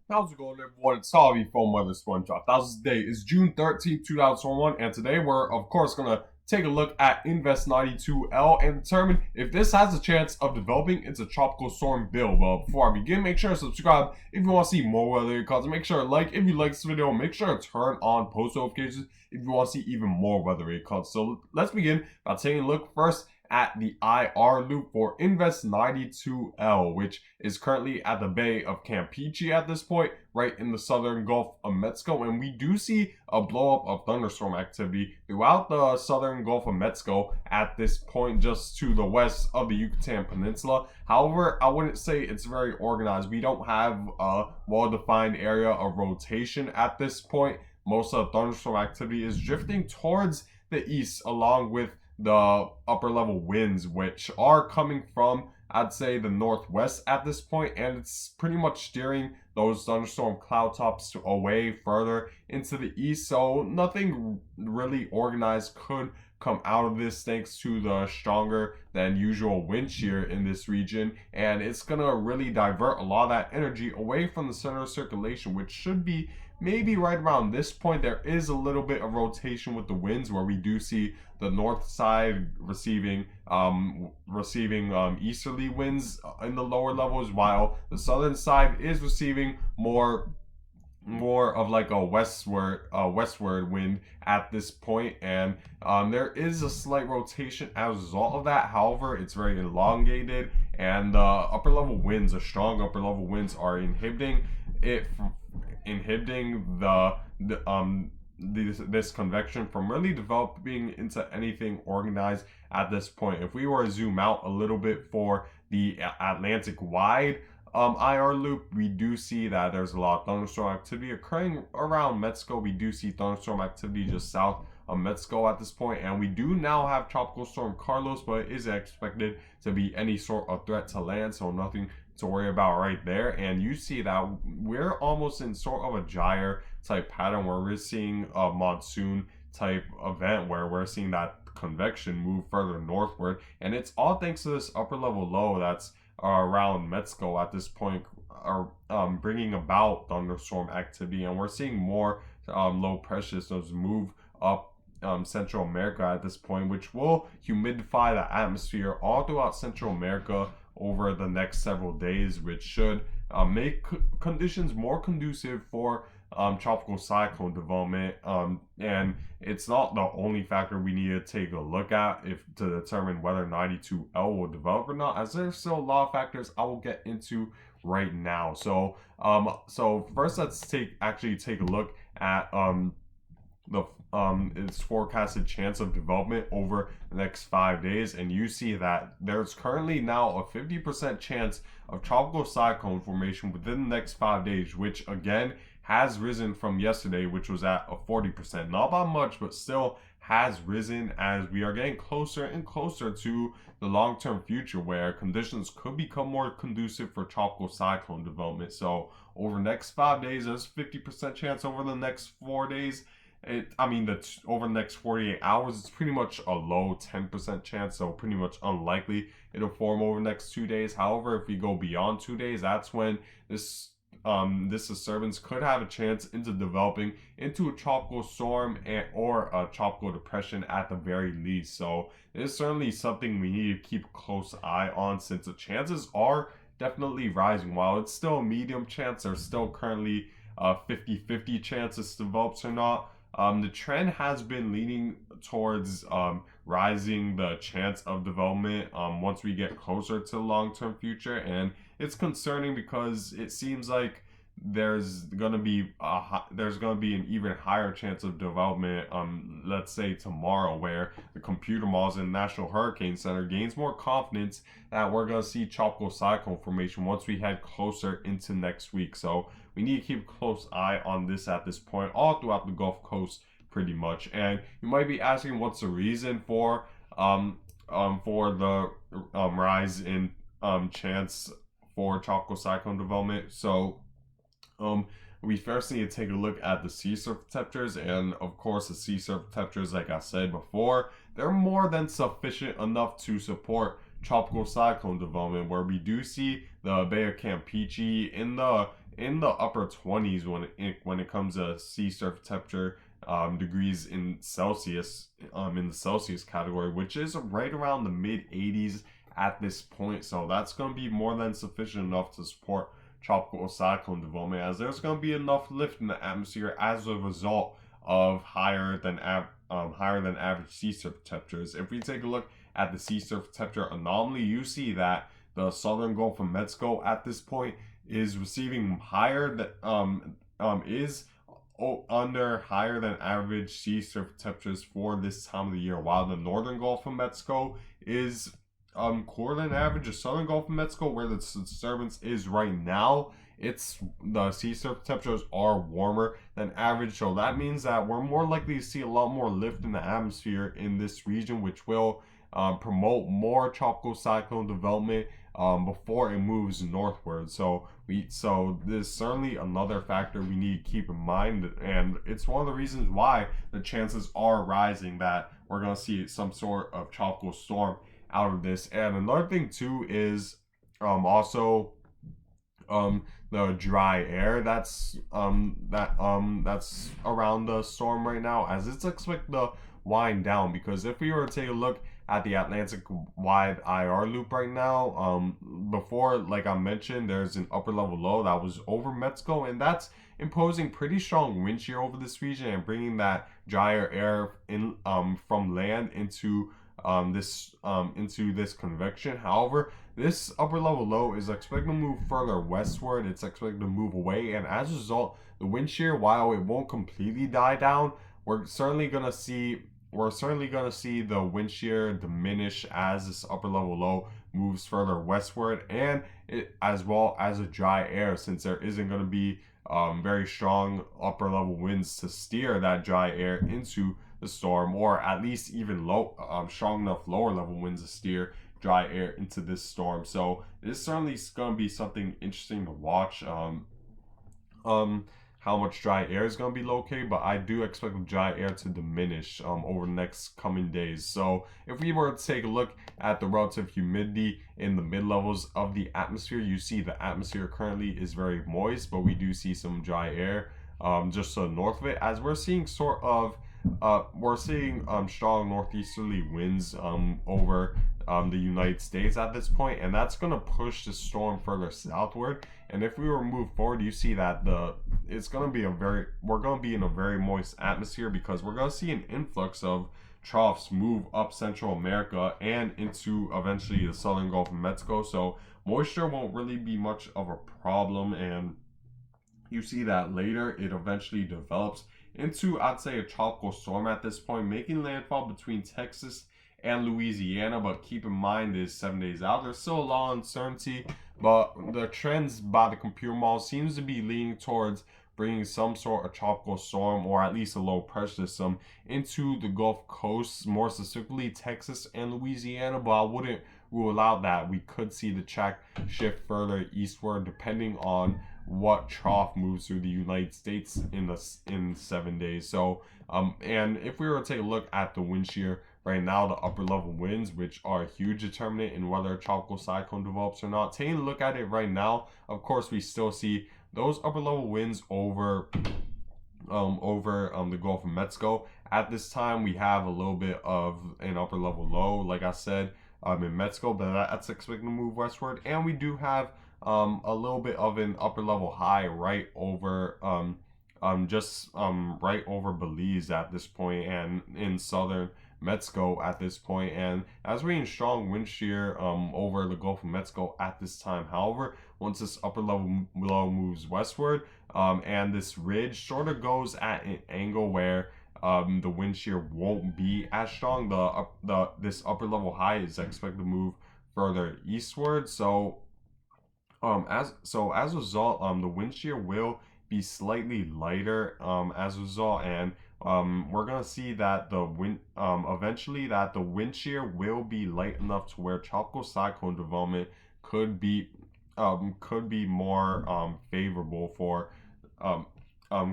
How's it going, everyone? It's Harvey from Weather SpongeBob. This day is June 13th, 2021, and today we're, of course, going to take a look at Invest 92L and determine if this has a chance of developing into tropical storm Bill. But before I begin, make sure to subscribe if you want to see more weather records. Make sure to like if you like this video. Make sure to turn on post notifications if you want to see even more weather records. So let's begin by taking a look first at the IR loop for Invest 92L, which is currently at the Bay of Campeche at this point, right in the southern Gulf of Mexico. And we do see a blow up of thunderstorm activity throughout the southern Gulf of Mexico at this point, just to the west of the Yucatan Peninsula. However, I wouldn't say it's very organized. We don't have a well-defined area of rotation at this point. Most of the thunderstorm activity is drifting towards the east, along with the upper level winds, which are coming from, I'd say, the northwest at this point, and it's pretty much steering those thunderstorm cloud tops away further into the east. So nothing really organized could come out of this thanks to the stronger than usual wind shear in this region, and it's gonna really divert a lot of that energy away from the center of circulation, which should be maybe right around this point. There is a little bit of rotation with the winds, where we do see the north side receiving easterly winds in the lower levels, while the southern side is receiving more of like a westward wind at this point. And there is a slight rotation as a result of that. However, it's very elongated, and the upper level winds, the strong upper level winds, are inhibiting this convection from really developing into anything organized at this point. If we were to zoom out a little bit for the Atlantic wide IR loop, we do see that there's a lot of thunderstorm activity occurring around Mexico. We do see thunderstorm activity just south of Mexico at this point, and we do now have Tropical Storm Carlos, but it is expected to be any sort of threat to land, so nothing to worry about right there. And you see that we're almost in sort of a gyre type pattern, where we're seeing a monsoon type event, where we're seeing that convection move further northward, and it's all thanks to this upper level low that's around Mexico at this point, are bringing about thunderstorm activity. And we're seeing more low pressure systems move up Central America at this point, which will humidify the atmosphere all throughout Central America over the next several days, which should make conditions more conducive for tropical cyclone development. And it's not the only factor we need to take a look at if to determine whether 92L will develop or not, as there's still a lot of factors I will get into right now. So first, let's take a look at the its forecasted chance of development over the next 5 days. And you see that there's currently now a 50% chance of tropical cyclone formation within the next 5 days, which again has risen from yesterday, which was at a 40%. Not by much, but still has risen, as we are getting closer and closer to the long-term future where conditions could become more conducive for tropical cyclone development. So over the next 5 days, there's a 50% chance. Over the next 4 days, over the next 48 hours, it's pretty much a low 10% chance, so pretty much unlikely it'll form over the next 2 days. However, if we go beyond 2 days, that's when this disturbance could have a chance into developing into a tropical storm or a tropical depression at the very least. So it is certainly something we need to keep a close eye on, since the chances are definitely rising. While it's still a medium chance, there's still currently a 50-50 chance this develops or not. The trend has been leaning towards rising the chance of development once we get closer to the long-term future, and it's concerning because it seems like there's gonna be an even higher chance of development. Let's say tomorrow, where the computer models in the National Hurricane Center gains more confidence that we're gonna see tropical cyclone formation once we head closer into next week. So we need to keep a close eye on this at this point, all throughout the Gulf Coast, pretty much. And you might be asking, what's the reason for the rise in chance for tropical cyclone development? So we first need to take a look at the sea surface temperatures, and of course the sea surface temperatures, like I said before, they're more than sufficient enough to support tropical cyclone development, where we do see the Bay of Campeche in the in the upper 20s when it comes to sea surface temperature degrees in Celsius, in the Celsius category, which is right around the mid 80s at this point. So that's going to be more than sufficient enough to support tropical cyclone development, as there's going to be enough lift in the atmosphere as a result of higher than average sea surface temperatures. If we take a look at the sea surface temperature anomaly, you see that the southern Gulf of Mexico at this point is receiving higher than is under higher than average sea surface temperatures for this time of the year, while the northern Gulf of Mexico is cooler than average. The southern Gulf of Mexico, where the disturbance is right now, it's the sea surface temperatures are warmer than average, so that means that we're more likely to see a lot more lift in the atmosphere in this region, which will promote more tropical cyclone development before it moves northward. So there's certainly another factor we need to keep in mind, and it's one of the reasons why the chances are rising that we're going to see some sort of tropical storm out of this. And another thing too is also the dry air that's around the storm right now, as it's expected to wind down. Because if we were to take a look at the Atlantic wide IR loop right now, before, like I mentioned, there's an upper level low that was over Mexico, and that's imposing pretty strong wind shear over this region and bringing that drier air in from land into this convection. However, this upper level low is expected to move further westward. It's expected to move away, and as a result, the wind shear, while it won't completely die down, we're certainly gonna see the wind shear diminish as this upper level low moves further westward, and it as well as a dry air, since there isn't going to be very strong upper level winds to steer that dry air into the storm, or at least even strong enough lower level winds to steer dry air into this storm. So this certainly is going to be something interesting to watch. How much dry air is going to be located, but I do expect the dry air to diminish over the next coming days. So if we were to take a look at the relative humidity in the mid levels of the atmosphere, you see the atmosphere currently is very moist, but we do see some dry air just to the north of it, as we're seeing strong northeasterly winds over the United States at this point, and that's going to push the storm further southward. And if we were to move forward, you see that we're going to be in a very moist atmosphere, because we're going to see an influx of troughs move up Central America and into eventually the southern Gulf of Mexico. So moisture won't really be much of a problem, and you see that later it eventually develops into, I'd say, a tropical storm at this point, making landfall between Texas and Louisiana. But keep in mind, is 7 days out. There's still a lot of uncertainty, but the trends by the computer model seems to be leaning towards bringing some sort of tropical storm, or at least a low pressure system, into the Gulf Coast, more specifically Texas and Louisiana. But I wouldn't rule out that we could see the track shift further eastward, depending on what trough moves through the United States in 7 days. So and if we were to take a look at the wind shear right now, the upper level winds, which are a huge determinant in whether a tropical cyclone develops or not, taking a look at it right now, of course we still see those upper level winds over the Gulf of Mexico. At this time, we have a little bit of an upper level low, like I said, in Mexico, but that's expected to move westward, and we do have a little bit of an upper level high right over right over Belize at this point, and in southern Mexico at this point, and as we're in strong wind shear over the Gulf of Mexico at this time. However, once this upper level low moves westward, and this ridge sort of goes at an angle where the wind shear won't be as strong, this upper level high is expected to move further eastward. So as a result, the wind shear will be slightly lighter as a result, and we're gonna see that the wind eventually that the wind shear will be light enough to where tropical cyclone development could be more favorable for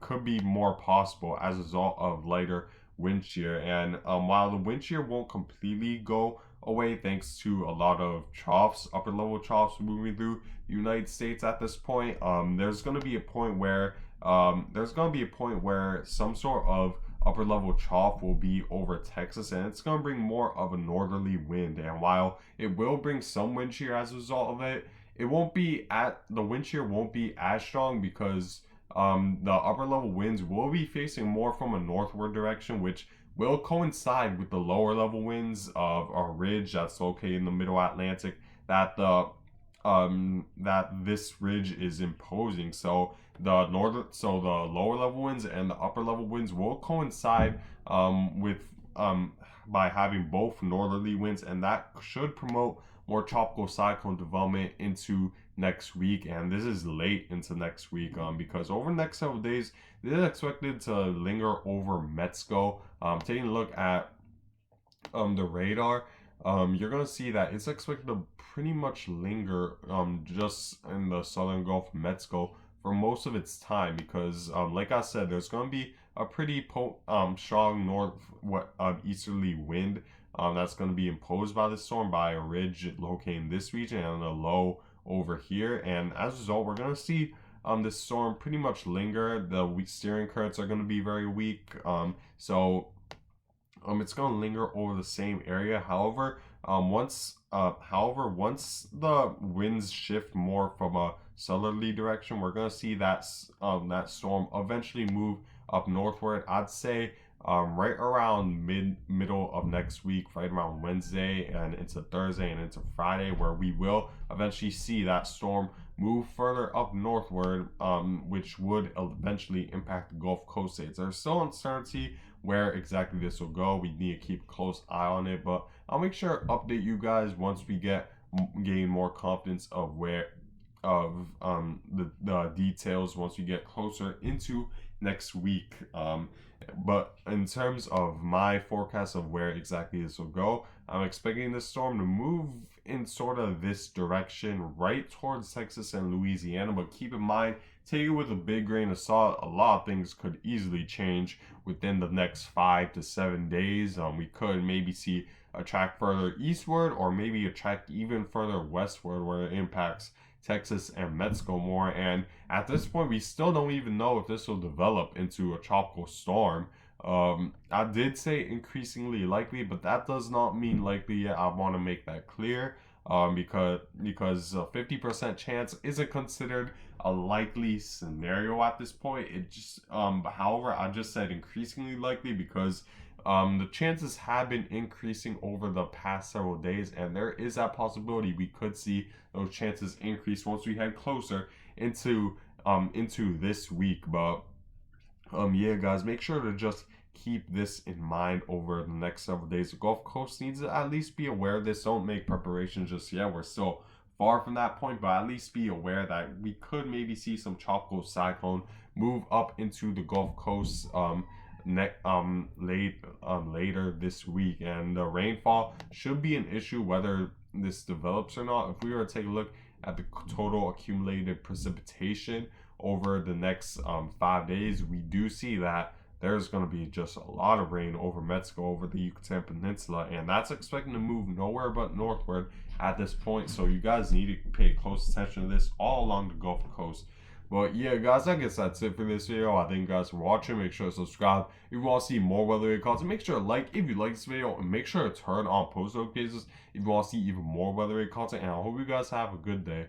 could be more possible as a result of lighter wind shear. And while the wind shear won't completely go away thanks to a lot of troughs, upper level troughs moving through the United States at this point. There's going to be a point where some sort of upper level trough will be over Texas, and it's going to bring more of a northerly wind. And while it will bring some wind shear as a result of it, the wind shear won't be as strong because the upper level winds will be facing more from a northward direction, which will coincide with the lower level winds of a ridge that's located in the middle Atlantic that this ridge is imposing. So the lower level winds and the upper level winds will coincide with by having both northerly winds, and that should promote more tropical cyclone development into next week. And this is late into next week because over the next several days this is expected to linger over Mexico. Taking a look at the radar, you're gonna see that it's expected to pretty much linger just in the southern Gulf of Mexico for most of its time because like I said, there's gonna be a pretty strong easterly wind that's going to be imposed by the storm by a ridge located in this region and a low over here. And as a result, we're going to see this storm pretty much linger. The steering currents are going to be very weak. So it's going to linger over the same area. However, once the winds shift more from a southerly direction, we're going to see that that storm eventually move up northward. I'd say right around middle of next week, right around Wednesday and into Thursday and into Friday, where we will eventually see that storm move further up northward, which would eventually impact the Gulf Coast states. There's still uncertainty where exactly this will go. We need to keep a close eye on it, but I'll make sure to update you guys once we gain more confidence of the details once we get closer into next week. But in terms of my forecast of where exactly this will go, I'm expecting this storm to move in sort of this direction right towards Texas and Louisiana. But keep in mind, take it with a big grain of salt. A lot of things could easily change within the next 5 to 7 days. We could maybe see a track further eastward, or maybe a track even further westward where it impacts Texas and Mexico more. And at this point, we still don't even know if this will develop into a tropical storm. I did say increasingly likely, but that does not mean likely yet. I want to make that clear, because 50% chance isn't considered a likely scenario at this point. It just however, I just said increasingly likely because the chances have been increasing over the past several days, and there is that possibility we could see those chances increase once we head closer into this week. But yeah, guys, make sure to just keep this in mind over the next several days. The Gulf Coast needs to at least be aware of this. Don't make preparations just yet. We're still far from that point, but at least be aware that we could maybe see some tropical cyclone move up into the Gulf Coast later this week. And the rainfall should be an issue whether this develops or not. If we were to take a look at the total accumulated precipitation over the next 5 days, we do see that there's going to be just a lot of rain over Mexico, over the Yucatan Peninsula, and that's expecting to move nowhere but northward at this point. So you guys need to pay close attention to this all along the Gulf Coast. But yeah, guys, I guess that's it for this video. I thank you guys for watching. Make sure to subscribe if you want to see more weather content. Make sure to like if you like this video, and make sure to turn on post notifications if you want to see even more weather content. And I hope you guys have a good day.